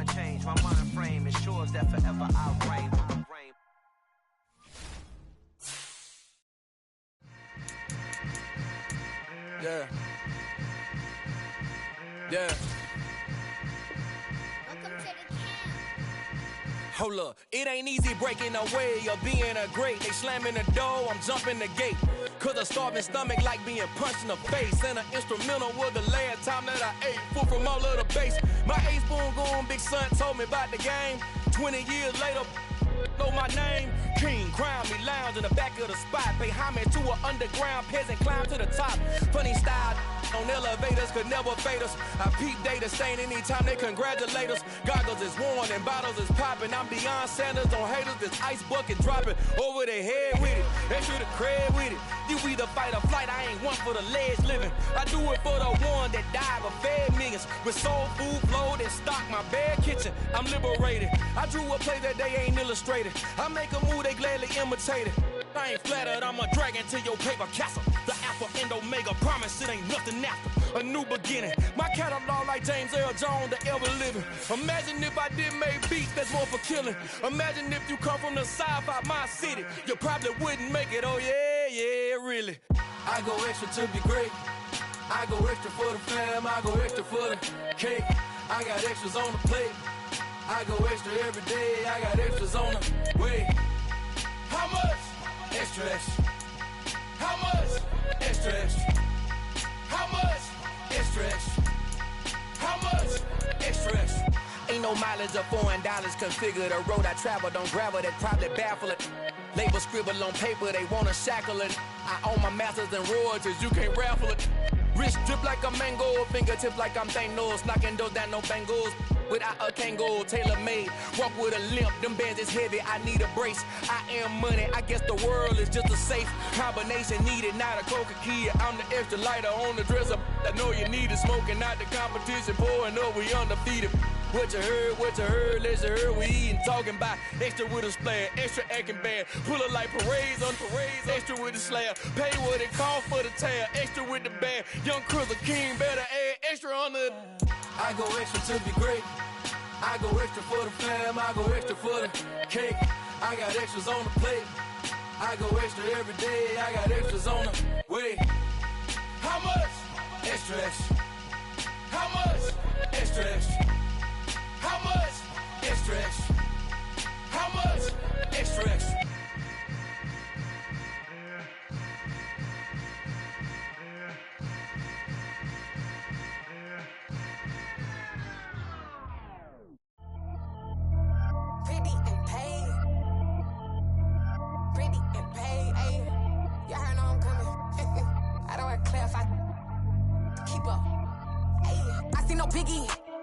mind change, my mind frame ensures that forever I'll reign. Yeah. Yeah. Hold up, it ain't easy breaking away or being a great. They slamming the door, I'm jumping the gate. Cause a starving stomach like being punched in the face. And an instrumental was the last time that I ate. Food from all of the bass. My ace boom goon, big son told me about the game. 20 years later, know my name. King, crown me, lounge in the back of the spot. Pay homage to an underground peasant, climb to the top. Funny style on elevators could never fade us. I peep data stain anytime they congratulate us. Goggles is worn and bottles is popping. I'm beyond Sanders on haters, this ice bucket dropping over their head with it. They should have cred with it. You either fight or flight, I ain't one for the ledge living. I do it for the one that died but fed millions. With soul food flowed and stock my bad kitchen. I'm liberated. I drew a play that they ain't illustrated. I make a move, they gladly imitate it. I ain't flattered, I'm a dragon to your paper castle. The Alpha and Omega, promise it ain't nothing after. A new beginning. My catalog like James Earl Jones, the ever living. Imagine if I did make beats that's more for killing. Imagine if you come from the south out my city. You probably wouldn't make it, oh yeah, yeah, really. I go extra to be great. I go extra for the fam, I go extra for the cake. I got extras on the plate. I go extra every day, I got extras on the way. How much? Extra, extra. How much? Extra, extra. How much? Extra, extra. How much? Extra, extra. Ain't no mileage of $4 configure the road I travel. Don't gravel, that probably baffle it. Label scribble on paper, they wanna shackle it. I own my masters and royalties, you can't raffle it. Wrist drip like a mango, fingertips like I'm Thanos. Knocking those down, no bangles. Without a Kango, tailor-made. Walk with a limp, them bands is heavy, I need a brace. I am money, I guess the world is just a safe combination needed, not a coca key. I'm the extra lighter on the dresser. I know you need it, smoking out the competition, pouring up, we undefeated. What you heard, let's heard, we eating, talking about extra with a splash, extra acting bad. Pull it like parades on parades, extra with the slab. Pay what it cost for the tab, extra with the band. Young Cruz, a king, better add extra on the. I go extra to be great. I go extra for the fam, I go extra for the cake. I got extras on the plate. I go extra every day, I got extras on the way. How much? Extra, extra. How much? Extra, extra. How much? Extra, extra. How much? Extra, extra.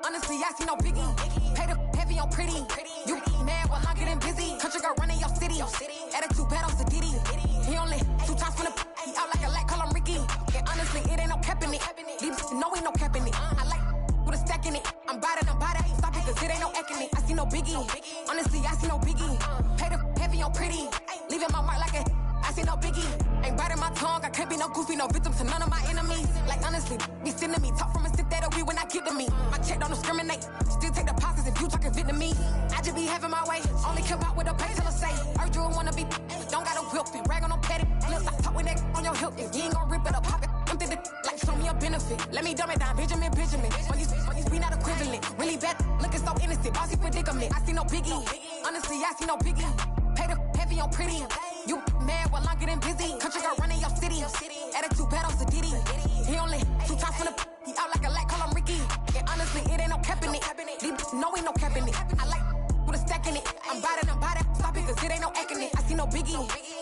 Honestly, I see no biggie. Pay the heavy on pretty. You mad while I'm getting busy. Country girl running your city. Attitude bad on Diddy. He only 2 times from the he out like a light, call him Ricky. And honestly, it ain't no cap in it. These know ain't no cap in it. I like with a stack in it. I'm by that. Stop it, cause it ain't no acting it. I see no biggie. Honestly, I see no biggie. Pay the heavy on pretty. Leaving my mark like a I see no biggie. Ain't biting my tongue. I can't be no goofy, no victim to none of my enemies. Like honestly, be sending me talk from a sit that'll be when I get to me. My check don't discriminate. Still take deposits if you talking Vietnamese. I just be having my way. Only care about what the pay tell us say. Urge you wanna be. Don't got a whip and rag on no petty. Lips I talk with that on your hip. If you ain't gon' rip it up, pop it. Empty the like show me a benefit. Let me dumb it down, Benjamin. When these be not equivalent. Really bad, looking so innocent. Bossy predicament. I see no biggie. Honestly, I see no biggie. Pay the heavy on pretty. You mad while I'm getting busy. Country girl running your city. Attitude bad on Diddy. He only 2 times from the he out like a light, call him Ricky. And honestly, it ain't no cap in it. These know ain't no cap in it. I like with a stack in it. I'm by that. Stop it, cause it ain't no acting it. I see no biggie.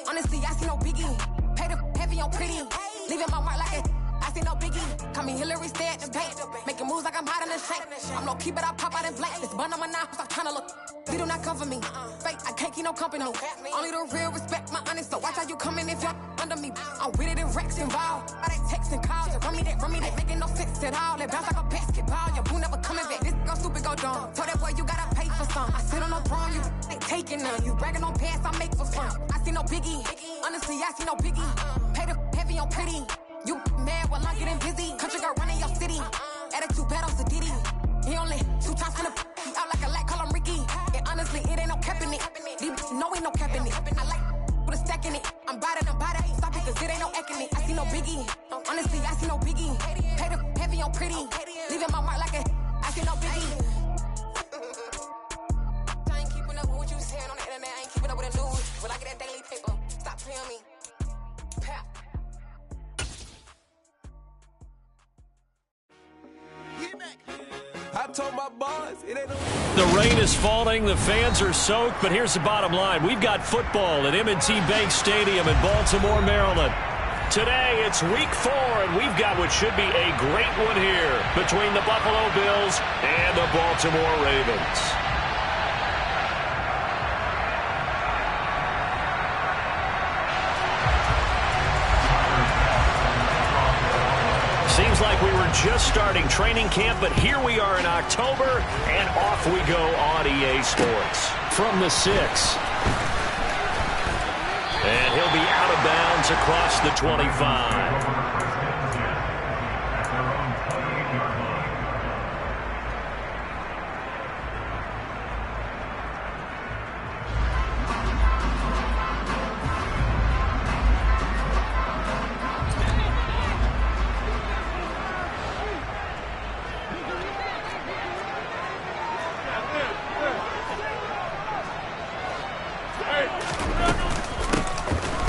Honestly, I see no biggie. Pay the heavy on pretty. Leaving my mark like a I see no biggie. Call me Hillary, stay at the bank. Making moves like I'm hiding in shank. I'm low key, but I pop out in blank. This bun on my knife, I'm trying to look. They do not cover me. Fake, I can't keep no company. Only the real respect my honest. So watch how you coming if you're under me. I'm with it in Rex involved. All they texting calls. Just run me that. Making no sense at all. They bounce like a basketball. Your boo never coming back. This go stupid, go dumb. Told that boy you gotta pay for some. I sit on no throne, you ain't taking none. You bragging on pants, I make for fun. I see no biggie. Honestly, I see no biggie. Pay the heavy on pretty. You mad while I'm getting busy. Country girl running your city. Attitude bad on Diddy. He only 2 times from the he out like a no cap in it. I like put a stack in it. I'm bad it, stop it, cause it ain't no acting it. I see no biggie, honestly, I see no biggie. Pay the heavy on pretty, leaving my mark like I see no biggie. I ain't keeping up with what you saying on the internet, I ain't keeping up with the news. When I get that daily paper, stop playing me. Pap. I told my boys, it ain't no... The rain is falling, the fans are soaked, but here's the bottom line. We've got football at M&T Bank Stadium in Baltimore, Maryland. Today, it's week 4, and we've got what should be a great one here between the Buffalo Bills and the Baltimore Ravens. Seems like we were just starting training camp, but here we are in October, and off we go on EA Sports. From the 6. And he'll be out of bounds across the 25.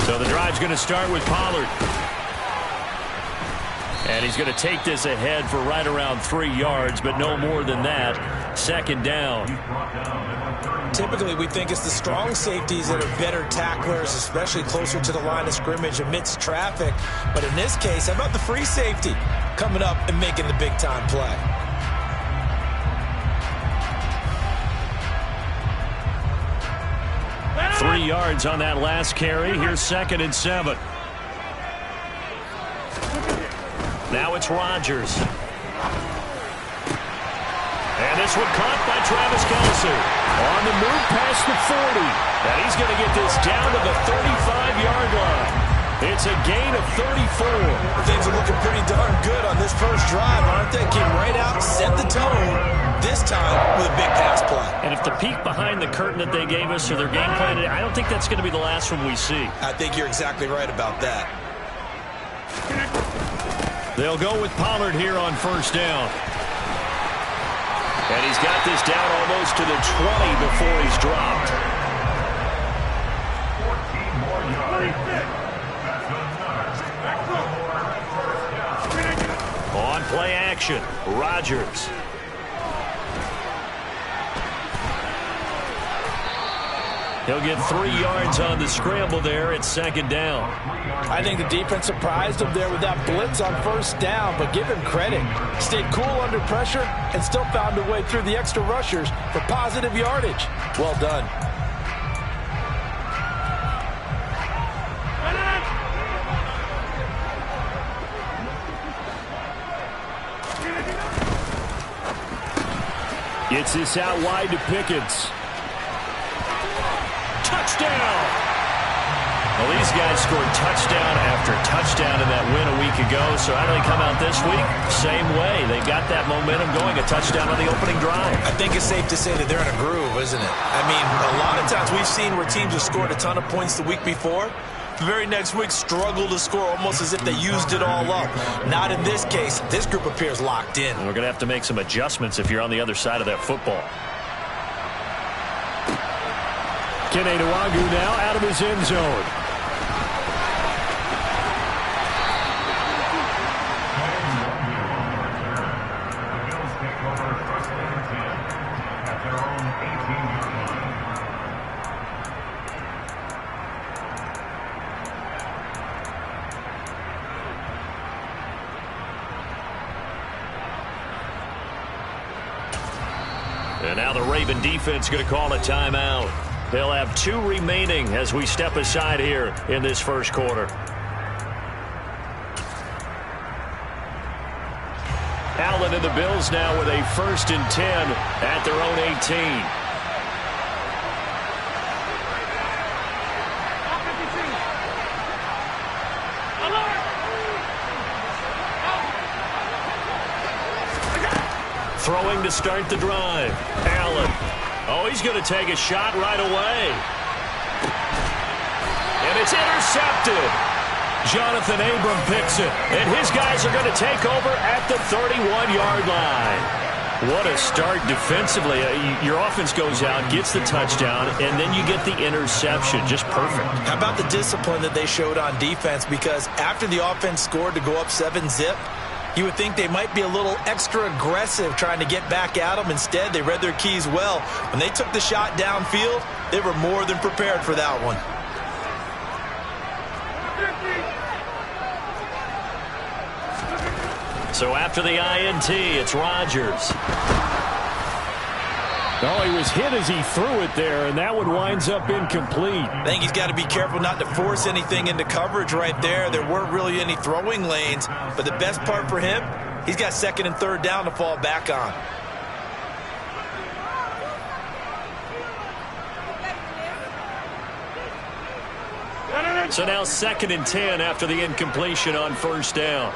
So the drive's going to start with Pollard. And he's going to take this ahead for right around 3 yards, but no more than that. Second down. Typically, we think it's the strong safeties that are better tacklers, especially closer to the line of scrimmage amidst traffic. But in this case, how about the free safety coming up and making the big-time play? Three yards on that last carry. Here's 2nd and 7. Now it's Rodgers. And this one caught by Travis Kelce. On the move past the 40. And he's going to get this down to the 35-yard line. It's a gain of 34. Things are looking pretty darn good on this first drive, aren't they? Came right out, set the tone, this time with a big pass play. And if the peek behind the curtain that they gave us or their game plan, I don't think that's going to be the last one we see. I think you're exactly right about that. They'll go with Pollard here on first down. And he's got this down almost to the 20 before he's dropped. 14 more yards. On play action, Rodgers. He'll get 3 yards on the scramble there at second down. I think the defense surprised him there with that blitz on first down, but give him credit. Stayed cool under pressure and still found a way through the extra rushers for positive yardage. Well done. Gets this out wide to Pickens. Touchdown! Well, these guys scored touchdown after touchdown in that win a week ago, so how do they come out this week? Same way. They got that momentum going, a touchdown on the opening drive. I think it's safe to say that they're in a groove, isn't it? I mean, a lot of times we've seen where teams have scored a ton of points the week before, the very next week struggle to score almost as if they used it all up. Not in this case. This group appears locked in. And we're going to have to make some adjustments if you're on the other side of that football. Kene Nwangwu now out of his end zone. And now the Raven defense going to call a timeout. They'll have 2 remaining as we step aside here in this first quarter. Allen and the Bills now with a 1st and 10 at their own 18. Throwing to start the drive. Allen. Oh, he's going to take a shot right away. and it's intercepted. Jonathan Abram picks it, and his guys are going to take over at the 31-yard line. What a start defensively. Your offense goes out, gets the touchdown, and then you get the interception. Just perfect. How about the discipline that they showed on defense? Because after the offense scored to go up 7-zip, you would think they might be a little extra aggressive trying to get back at them. Instead, they read their keys well. When they took the shot downfield, they were more than prepared for that one. So after the INT, it's Rodgers. Oh, he was hit as he threw it there, and that one winds up incomplete. I think he's got to be careful not to force anything into coverage right there. There weren't really any throwing lanes, but the best part for him, he's got second and third down to fall back on. So now 2nd and 10 after the incompletion on first down.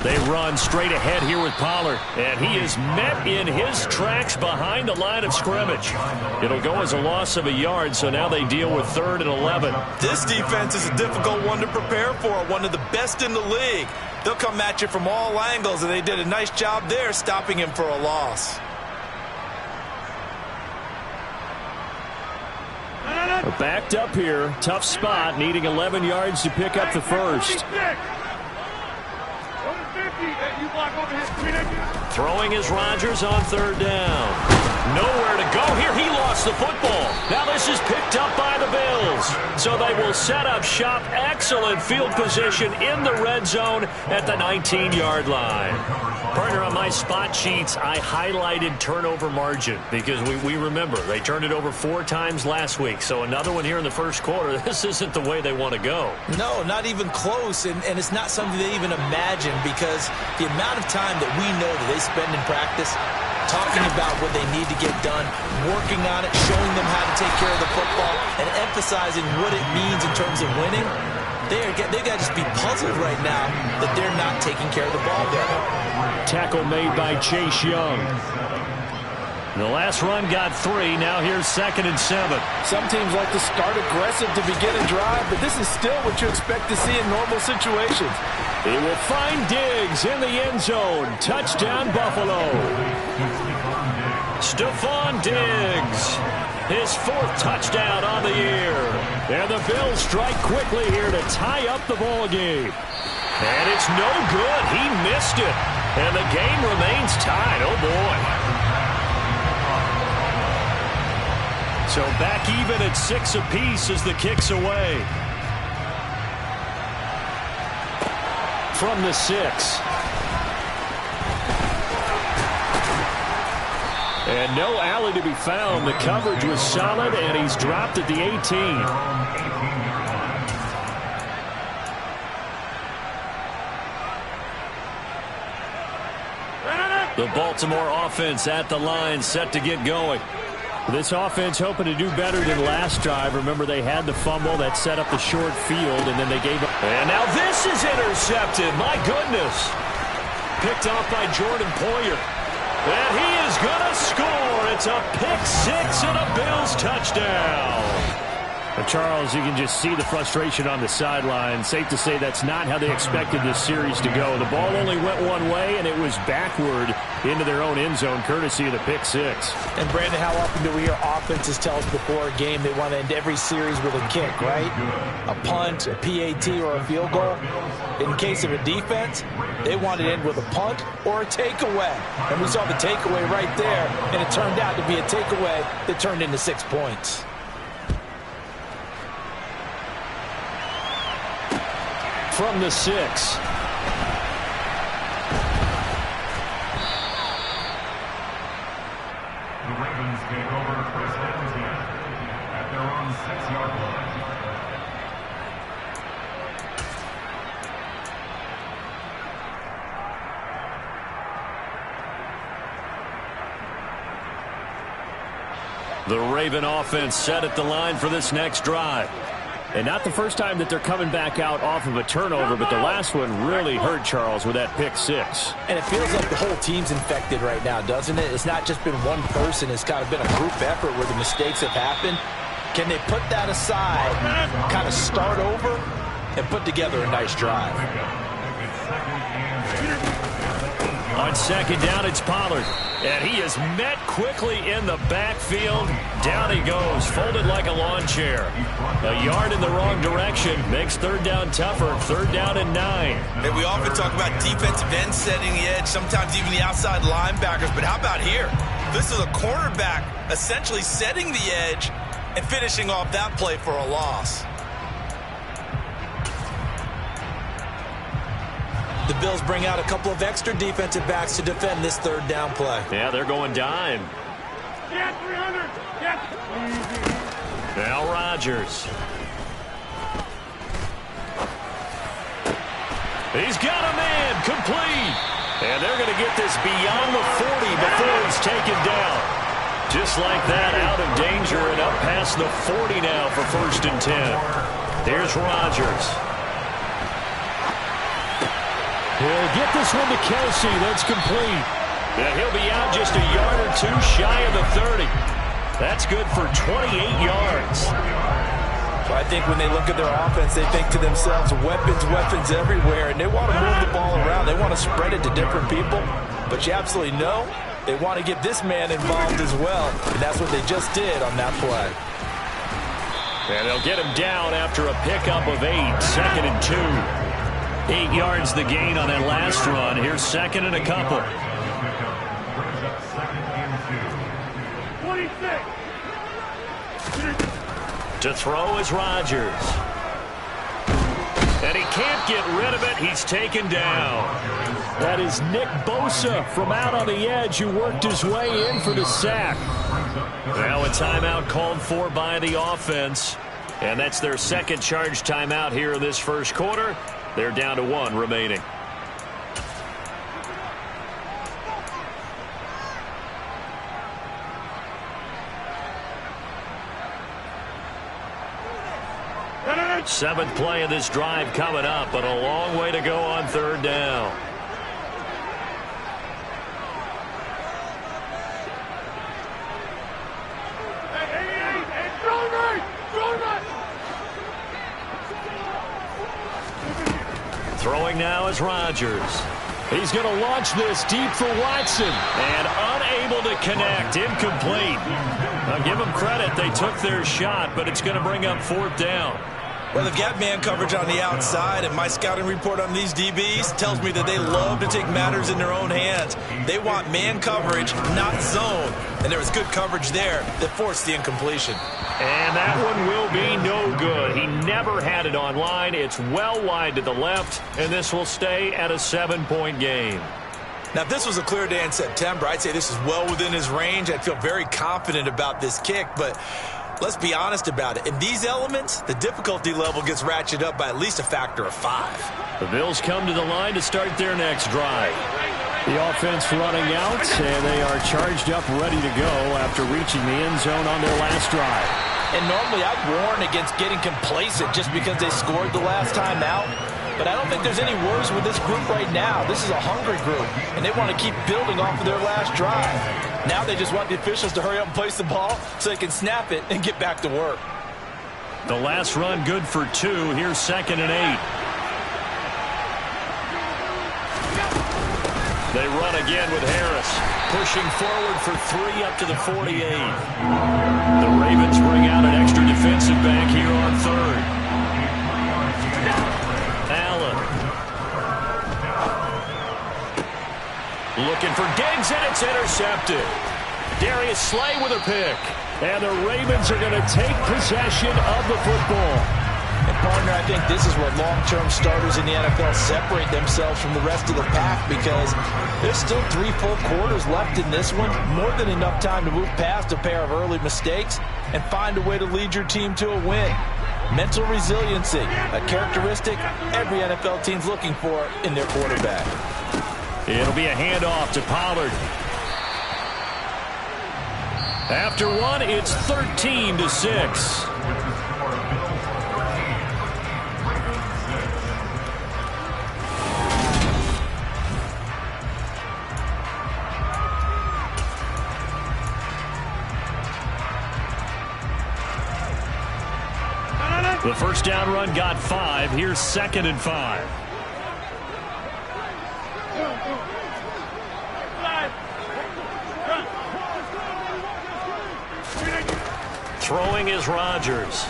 They run straight ahead here with Pollard, and he is met in his tracks behind the line of scrimmage. It'll go as a loss of a yard, so now they deal with 3rd and 11. This defense is a difficult one to prepare for, one of the best in the league. They'll come at you from all angles, and they did a nice job there stopping him for a loss. Backed up here, tough spot, needing 11 yards to pick up the first. Throwing is Rodgers on 3rd down. Nowhere to go here. He lost the football. Now this is picked up by the Bills. So they will set up shop. Excellent field position in the red zone at the 19-yard line. Partner, on my spot sheets, I highlighted turnover margin because we remember they turned it over 4 times last week. So another one here in the first quarter. This isn't the way they want to go. No, not even close, and it's not something they even imagine because the amount of time that we know that they spend in practice talking about what they need to get done, working on it, showing them how to take care of the football, and emphasizing what it means in terms of winning. They've got to just be puzzled right now that they're not taking care of the ball better. Tackle made by Chase Young. The last run got 3. Now here's 2nd and 7. Some teams like to start aggressive to begin a drive, but this is still what you expect to see in normal situations. He will find Diggs in the end zone. Touchdown, Buffalo. Stephon Diggs, his 4th touchdown on the year. And the Bills strike quickly here to tie up the ball game. And it's no good. He missed it. And the game remains tied. Oh, boy. So back even at 6 apiece as the kick's away. From the 6. And no alley to be found. The coverage was solid, and he's dropped at the 18. The Baltimore offense at the line, set to get going. This offense hoping to do better than last drive. Remember, they had the fumble that set up the short field, and then they gave up. And now this is intercepted. My goodness. Picked off by Jordan Poyer. And he is going to score. It's a pick 6 and a Bills touchdown. And Charles, you can just see the frustration on the sideline. Safe to say that's not how they expected this series to go. The ball only went one way, and it was backward into their own end zone, courtesy of the pick 6. And, Brandon, how often do we hear offenses tell us before a game they want to end every series with a kick, right? A punt, a PAT, or a field goal. In case of a defense, they want to end with a punt or a takeaway. And we saw the takeaway right there, and it turned out to be a takeaway that turned into 6 points. From the 6. The Ravens take over first and 10 at their own 6-yard line. The Raven offense set at the line for this next drive. And not the first time that they're coming back out off of a turnover, but the last one really hurt Charles with that pick 6. And it feels like the whole team's infected right now, doesn't it? It's not just been one person. It's kind of been a group effort where the mistakes have happened. Can they put that aside, kind of start over, and put together a nice drive? On second down, it's Pollard. And he is met quickly in the backfield. Down he goes, folded like a lawn chair. A yard in the wrong direction makes third down tougher. Third down and 9. And we often talk about defensive ends setting the edge, sometimes even the outside linebackers. But how about here? This is a cornerback essentially setting the edge and finishing off that play for a loss. The Bills bring out a couple of extra defensive backs to defend this third down play. Yeah, they're going dime. Now Rodgers. He's got a man, complete. And they're going to get this beyond the 40 before he's taken down. Just like that, out of danger and up past the 40 now for 1st and 10. Here's Rodgers. He'll get this one to Kelsey. That's complete. And he'll be out just a yard or two shy of the 30. That's good for 28 yards. Well, I think when they look at their offense, they think to themselves, weapons everywhere, and they want to move the ball around. They want to spread it to different people. But you absolutely know they want to get this man involved as well, and that's what they just did on that play. And they'll get him down after a pickup of 8, 2nd and 2. 8 yards the gain on that last run. Here's 2nd and a couple. To throw is Rodgers. And he can't get rid of it. He's taken down. That is Nick Bosa from out on the edge who worked his way in for the sack. Now a timeout called for by the offense. And that's their second charge timeout here in this first quarter. They're down to 1 remaining. Seventh play of this drive coming up, but a long way to go on third down. Throwing now is Rodgers. He's going to launch this deep for Watson. And unable to connect. Incomplete. Now give them credit. They took their shot, but it's going to bring up 4th down. Well, they've got man coverage on the outside, and my scouting report on these DBs tells me that they love to take matters in their own hands. They want man coverage, not zone. And there was good coverage there that forced the incompletion. And that one will be no good. He never had it on line. It's well wide to the left, and this will stay at a 7-point game. Now, if this was a clear day in September, I'd say this is well within his range. I'd feel very confident about this kick, but let's be honest about it. In these elements, the difficulty level gets ratcheted up by at least a factor of 5. The Bills come to the line to start their next drive. The offense running out, and they are charged up, ready to go after reaching the end zone on their last drive. And normally I'd warn against getting complacent just because they scored the last time out. But I don't think there's any worries with this group right now. This is a hungry group, and they want to keep building off of their last drive. Now they just want the officials to hurry up and place the ball so they can snap it and get back to work. The last run good for 2. Here's 2nd and 8. They run again with Harris, pushing forward for 3 up to the 48. The Ravens bring out an extra defensive back here on 3rd. Allen. Looking for Diggs, and it's intercepted. Darius Slay with a pick. And the Ravens are going to take possession of the football. And, partner, I think this is where long-term starters in the NFL separate themselves from the rest of the pack, because there's still 3 full quarters left in this one. More than enough time to move past a pair of early mistakes and find a way to lead your team to a win. Mental resiliency, a characteristic every NFL team's looking for in their quarterback. It'll be a handoff to Pollard. After 1, it's 13-6. The first down run got 5. Here's 2nd and 5. Throwing is Rodgers.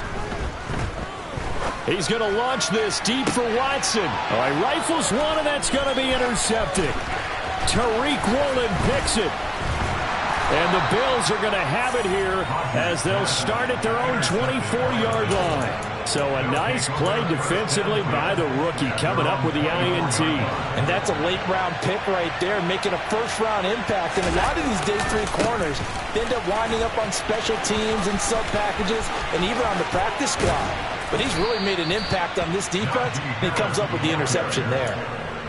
He's going to launch this deep for Watson. All right, rifles one, and that's going to be intercepted. Tariq Woolen picks it. And the Bills are going to have it here as they'll start at their own 24-yard line. So a nice play defensively by the rookie coming up with the INT. And that's a late-round pick right there, making a first-round impact. And a lot of these day 3 corners end up winding up on special teams and sub-packages and even on the practice squad. But he's really made an impact on this defense, and he comes up with the interception there.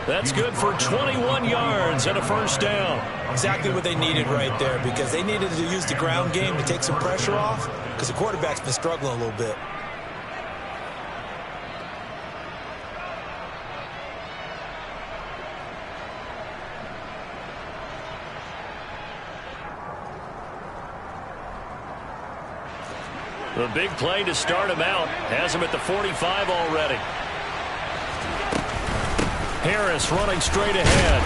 That's good for 21 yards and a first down. Exactly what they needed right there, because they needed to use the ground game to take some pressure off, because the quarterback's been struggling a little bit. The big play to start him out has him at the 45 already. Harris running straight ahead.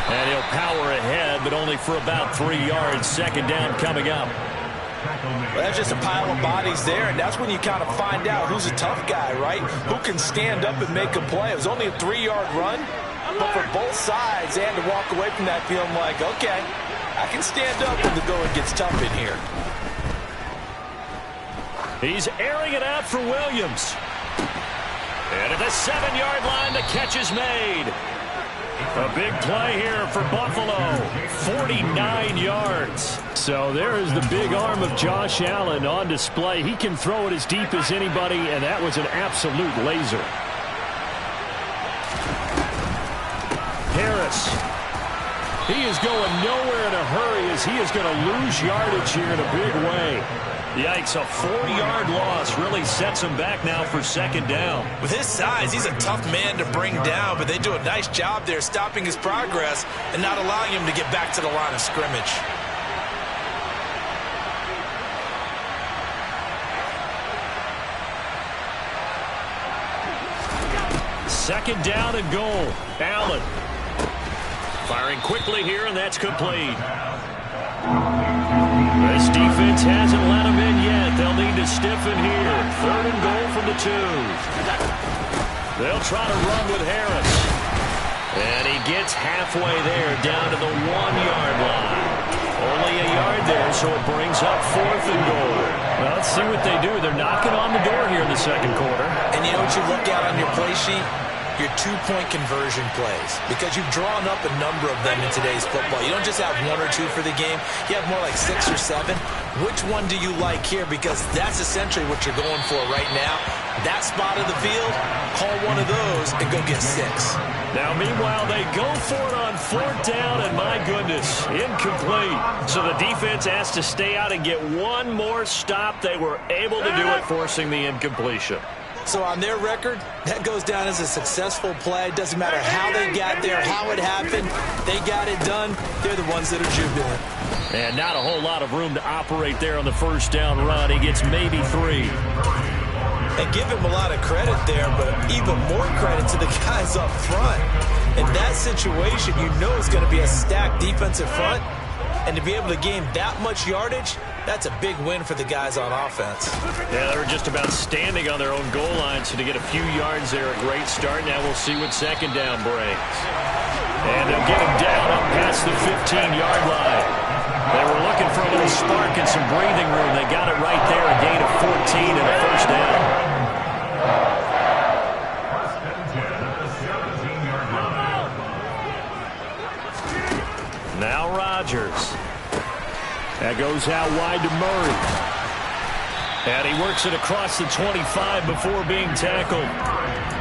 And he'll power ahead, but only for about 3 yards. 2nd down coming up. Well, that's just a pile of bodies there, and that's when you kind of find out who's a tough guy, right? Who can stand up and make a play. It was only a 3-yard run, but for both sides, they had to walk away from that feeling like, okay, I can stand up when the going gets tough in here. He's airing it out for Williams. And at the 7-yard line, the catch is made. A big play here for Buffalo. 49 yards. So there is the big arm of Josh Allen on display. He can throw it as deep as anybody, and that was an absolute laser. Harris. He is going nowhere in a hurry as he is going to lose yardage here in a big way. Yikes, a 4-yard loss really sets him back now for 2nd down. With his size, he's a tough man to bring down, but they do a nice job there stopping his progress and not allowing him to get back to the line of scrimmage. Second down and goal. Allen firing quickly here, and that's complete. This defense hasn't let him in yet. They'll need to stiffen here. 3rd and goal from the 2. They'll try to run with Harris. And he gets halfway there, down to the 1-yard line. Only a yard there, so it brings up 4th and goal. Well, let's see what they do. They're knocking on the door here in the 2nd quarter. And you know what you look at on your play sheet? Your 2-point conversion plays, because you've drawn up a number of them in today's football. You don't just have 1 or 2 for the game. You have more like 6 or 7. Which one do you like here? Because that's essentially what you're going for right now. That spot of the field, call one of those and go get 6. Now, meanwhile, they go for it on 4th down, and my goodness, incomplete. So the defense has to stay out and get one more stop. They were able to do it, forcing the incompletion. So on their record, that goes down as a successful play. It doesn't matter how they got there, how it happened. They got it done. They're the ones that are jubilant. And not a whole lot of room to operate there on the 1st down run. He gets maybe 3. And give him a lot of credit there, but even more credit to the guys up front. In that situation, you know it's going to be a stacked defensive front. And to be able to gain that much yardage, that's a big win for the guys on offense. Yeah, they were just about standing on their own goal line, so to get a few yards there, a great start. Now we'll see what 2nd down brings. And they'll get him down up past the 15-yard line. They were looking for a little spark and some breathing room. They got it right there, a gain of 14 and a first down. Now Rodgers. That goes out wide to Murray. And he works it across the 25 before being tackled.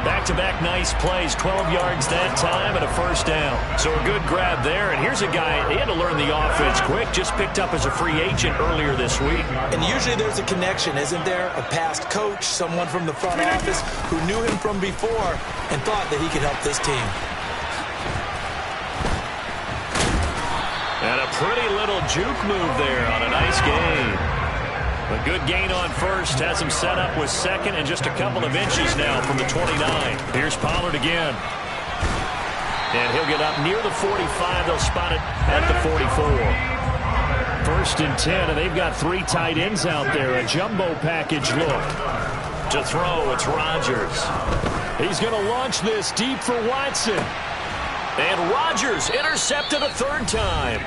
Back-to-back nice plays, 12 yards that time and a first down. So a good grab there. And here's a guy, he had to learn the offense quick, just picked up as a free agent earlier this week. And usually there's a connection, isn't there? A past coach, someone from the front office who knew him from before and thought that he could help this team. And a pretty little juke move there on a nice game. A good gain on first has him set up with second and just a couple of inches now from the 29. Here's Pollard again. And he'll get up near the 45. They'll spot it at the 44. 1st and 10, and they've got 3 tight ends out there. A jumbo package look. To throw, it's Rodgers. He's going to launch this deep for Watson. And Rodgers intercepted a 3rd time.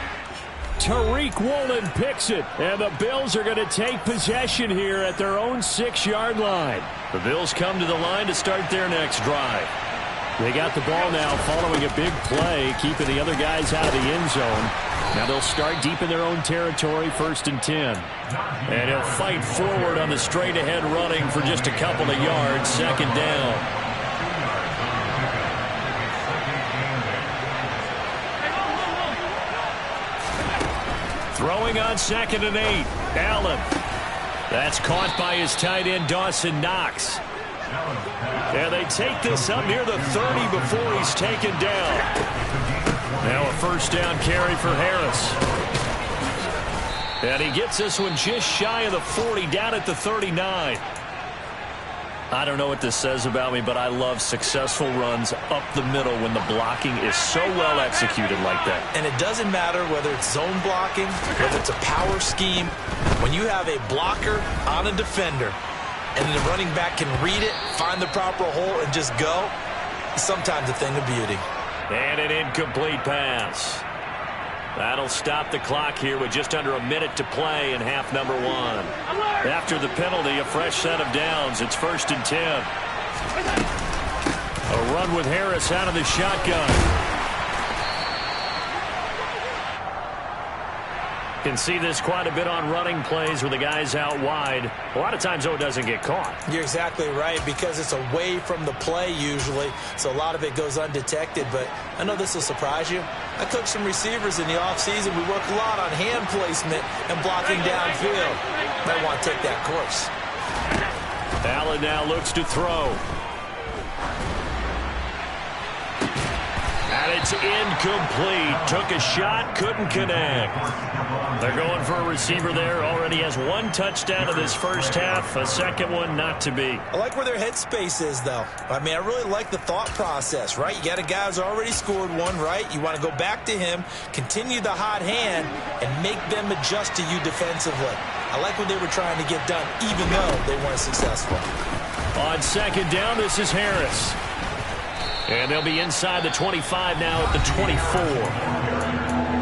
Tariq Woolen picks it, and the Bills are going to take possession here at their own 6-yard line. The Bills come to the line to start their next drive. They got the ball now following a big play, keeping the other guys out of the end zone. Now they'll start deep in their own territory, 1st and 10. And he'll fight forward on the straight-ahead running for just a couple of yards, 2nd down. Throwing on 2nd and 8. Allen. That's caught by his tight end, Dawson Knox. And they take this up near the 30 before he's taken down. Now a 1st down carry for Harris. And he gets this one just shy of the 40, down at the 39. I don't know what this says about me, but I love successful runs up the middle when the blocking is so well executed like that. And it doesn't matter whether it's zone blocking, whether it's a power scheme. When you have a blocker on a defender and the running back can read it, find the proper hole, and just go, sometimes a thing of beauty. And an incomplete pass. That'll stop the clock here with just under a minute to play in half number 1. After the penalty, a fresh set of downs. It's 1st and 10. A run with Harris out of the shotgun. Can see this quite a bit on running plays with the guys out wide. A lot of times, though, it doesn't get caught. You're exactly right, because it's away from the play usually, so a lot of it goes undetected. But I know this will surprise you. I coached some receivers in the offseason. We work a lot on hand placement and blocking downfield. Might want to take that course. Allen now looks to throw. And it's incomplete. Took a shot, couldn't connect. They're going for a receiver there. Already has 1 touchdown in this first half. A 2nd one not to be. I like where their headspace is, though. I mean, I really like the thought process, right? You got a guy who's already scored 1, right? You want to go back to him, continue the hot hand, and make them adjust to you defensively. I like what they were trying to get done, even though they weren't successful. On 2nd down, this is Harris. And they'll be inside the 25 now at the 24.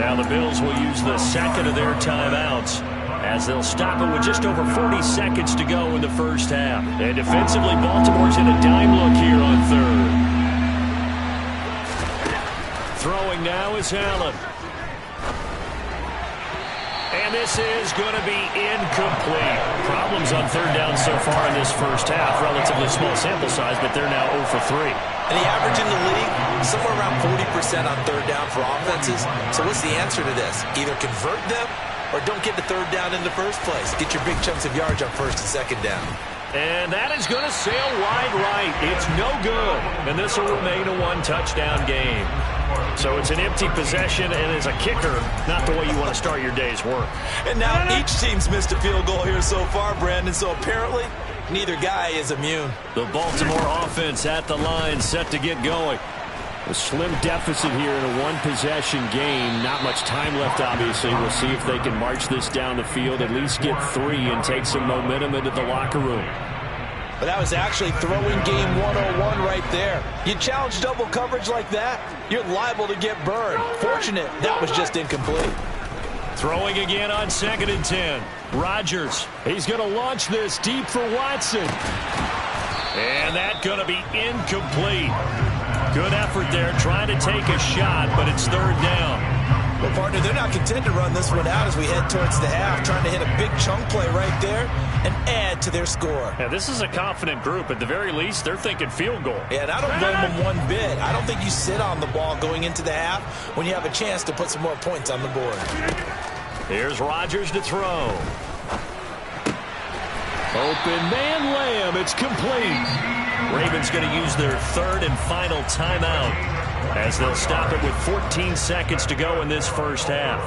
Now the Bills will use the 2nd of their timeouts as they'll stop it with just over 40 seconds to go in the first half. And defensively, Baltimore's in a dime look here on 3rd. Throwing now is Allen. And this is going to be incomplete. Problems on 3rd down so far in this first half. Relatively small sample size, but they're now 0 for 3. And the average in the league, somewhere around 40% on 3rd down for offenses. So what's the answer to this? Either convert them or don't get the 3rd down in the first place. Get your big chunks of yards on 1st and 2nd down. And that is going to sail wide right. It's no good. And this will remain a 1-touchdown game. So it's an empty possession, and as a kicker, not the way you want to start your day's work. And now each team's missed a field goal here so far, Brandon. So apparently, neither guy is immune. The Baltimore offense at the line, set to get going. A slim deficit here in a 1-possession game. Not much time left, obviously. We'll see if they can march this down the field, at least get 3 and take some momentum into the locker room. But that was actually throwing game 101 right there. You challenge double coverage like that, you're liable to get burned. Fortunate that was just incomplete. Throwing again on 2nd and 10. Rodgers, he's going to launch this deep for Watson. And that's going to be incomplete. Good effort there, trying to take a shot, but it's 3rd down. Well, partner, they're not content to run this one out as we head towards the half, trying to hit a big chunk play right there and add to their score. Yeah, this is a confident group. At the very least, they're thinking field goal. Yeah, and I don't blame them one bit. I don't think you sit on the ball going into the half when you have a chance to put some more points on the board. Here's Rodgers to throw. Open man Lamb. It's complete. Ravens going to use their 3rd and final timeout as they'll stop it with 14 seconds to go in this first half.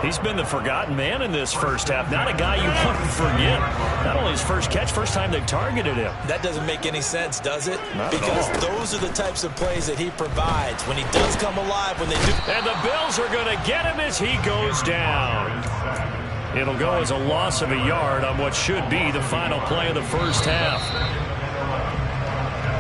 He's been the forgotten man in this first half. Not a guy you want to forget. Not only his first catch, first time they targeted him. That doesn't make any sense, does it? Not because at all. those are the types of plays that he provides when he does come alive, when they do. And the Bills are going to get him as he goes down. It'll go as a loss of a yard on what should be the final play of the first half.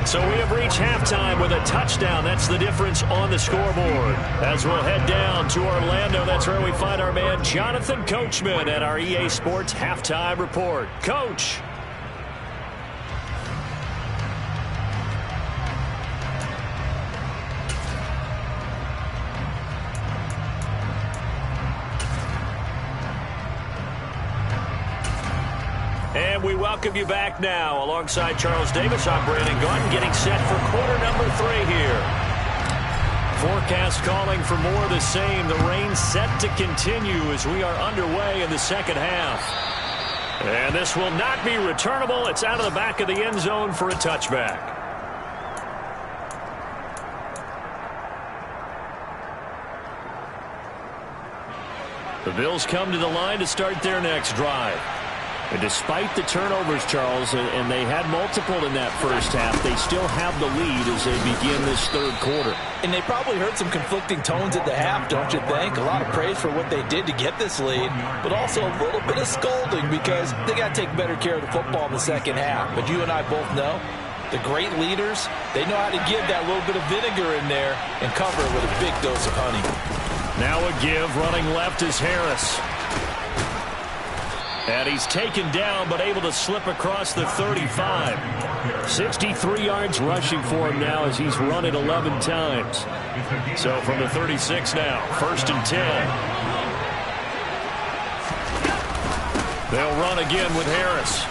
So we have reached halftime with a touchdown. That's the difference on the scoreboard. As we'll head down to Orlando, that's where we find our man Jonathan Coachman at our EA Sports Halftime Report. Coach. And we welcome you back now. Alongside Charles Davis, I'm Brandon Gaudin, getting set for quarter number 3 here. Forecast calling for more of the same. The rain set to continue as we are underway in the second half. And this will not be returnable. It's out of the back of the end zone for a touchback. The Bills come to the line to start their next drive. And despite the turnovers, Charles, and they had multiple in that first half, they still have the lead as they begin this third quarter. And they probably heard some conflicting tones at the half, don't you think? A lot of praise for what they did to get this lead, but also a little bit of scolding because they got to take better care of the football in the second half. But you and I both know the great leaders, they know how to give that little bit of vinegar in there and cover it with a big dose of honey. Now a give. Running left is Harris. And he's taken down, but able to slip across the 35. 63 yards rushing for him now as he's run it 11 times. So from the 36 now, 1st and 10. They'll run again with Harris.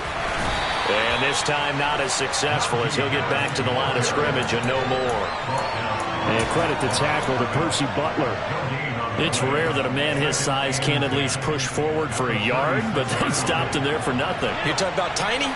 And this time not as successful as he'll get back to the line of scrimmage and no more. And credit the tackle to Percy Butler. It's rare that a man his size can't at least push forward for a yard, but they stopped him there for nothing. You're talking about Tiny?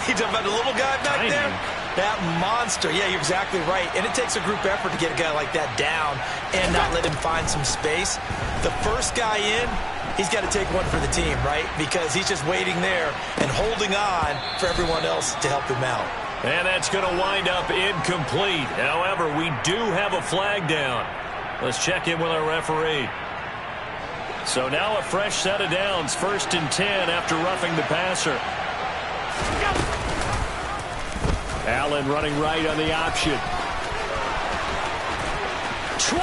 You're talking about the little guy back there? That monster. Yeah, you're exactly right. And it takes a group effort to get a guy like that down and not let him find some space. The first guy in, he's got to take one for the team, right? Because he's just waiting there and holding on for everyone else to help him out. And that's going to wind up incomplete. However, we do have a flag down. Let's check in with our referee. So now a fresh set of downs. 1st and 10 after roughing the passer. Allen running right on the option. 20!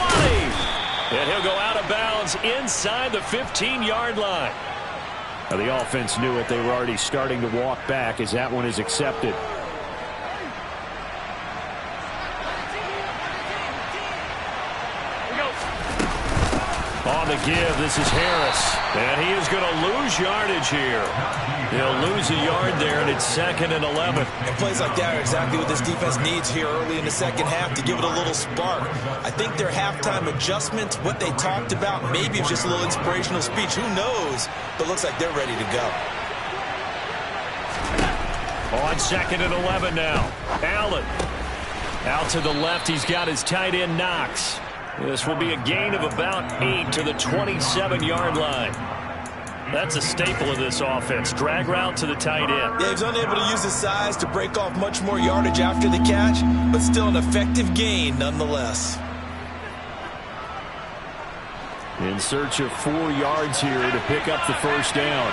And he'll go out of bounds inside the 15-yard line. Now the offense knew it. They were already starting to walk back as that one is accepted. On the give, this is Harris. And he is going to lose yardage here. He'll lose a yard there, and it's 2nd and 11. And plays like that are exactly what this defense needs here early in the second half to give it a little spark. I think their halftime adjustment, what they talked about, maybe it's just a little inspirational speech. Who knows? But looks like they're ready to go. On 2nd and 11 now. Allen. Out to the left, he's got his tight end Knox. This will be a gain of about 8 to the 27-yard line. That's a staple of this offense. Drag route to the tight end. Yeah, he's unable to use his size to break off much more yardage after the catch, but still an effective gain nonetheless. In search of 4 yards here to pick up the first down.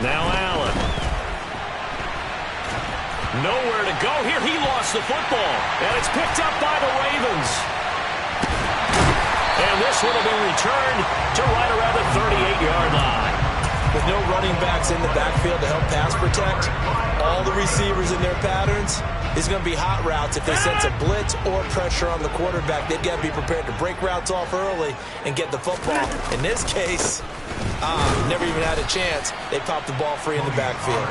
Now Allen. Nowhere to go here. He lost the football. And it's picked up by the Ravens. And this one will be returned to right around the 38-yard line. With no running backs in the backfield to help pass protect, all the receivers in their patterns, it's going to be hot routes. If they sense a blitz or pressure on the quarterback, they've got to be prepared to break routes off early and get the football. In this case, never even had a chance. They popped the ball free in the backfield.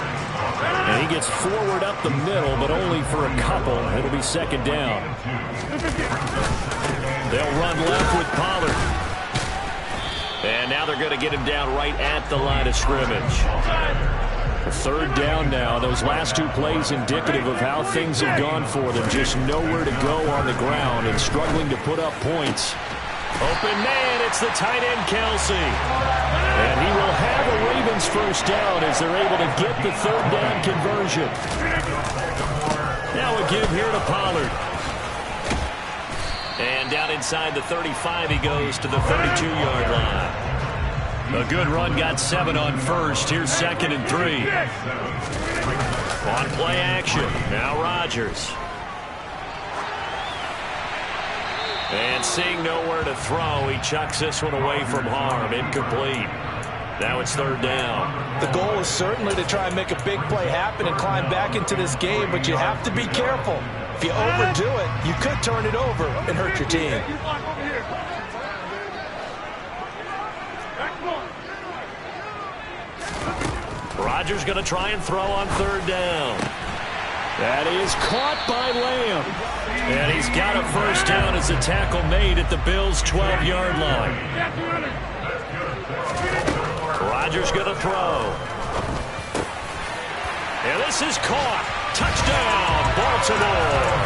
And he gets forward up the middle, but only for a couple. It'll be 2nd down. They'll run left with Pollard. And now they're going to get him down right at the line of scrimmage. Third down now. Those last two plays indicative of how things have gone for them. Just nowhere to go on the ground and struggling to put up points. Open man, it's the tight end, Kelsey. And he will have a Ravens first down as they're able to get the third down conversion. Now a give here to Pollard. And down inside the 35, he goes to the 32-yard line. A good run, got 7 on first. Here's 2nd and 3. On play action, now Rodgers. And seeing nowhere to throw, he chucks this one away from harm. Incomplete. Now it's third down. The goal is certainly to try and make a big play happen and climb back into this game, but you have to be careful. If you overdo it, you could turn it over and hurt your team. Rodgers going to try and throw on third down. That is caught by Lamb. And he's got a first down as the tackle made at the Bills' 12-yard line. Rodgers going to throw. And this is caught. Touchdown, Baltimore.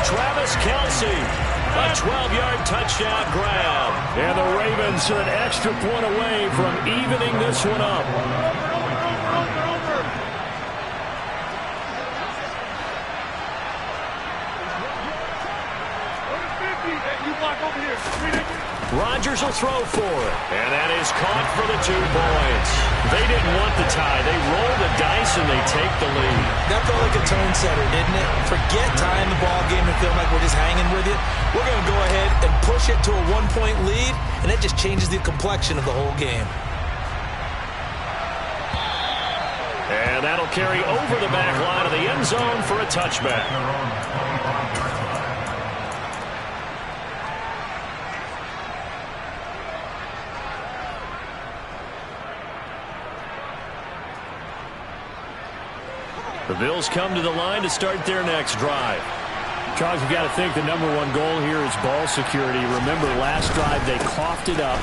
Travis Kelce, a 12-yard touchdown grab. And the Ravens are an extra point away from evening this one up. Rodgers will throw for it. And that is caught for the 2 points. They didn't want the tie. They roll the dice and they take the lead. That felt like a tone setter, didn't it? Forget tying the ball game and feeling like we're just hanging with you. We're going to go ahead and push it to a 1-point lead, and that just changes the complexion of the whole game. And that'll carry over the back line of the end zone for a touchback. The Bills come to the line to start their next drive. Charles, you've got to think the #1 goal here is ball security. Remember, last drive they coughed it up.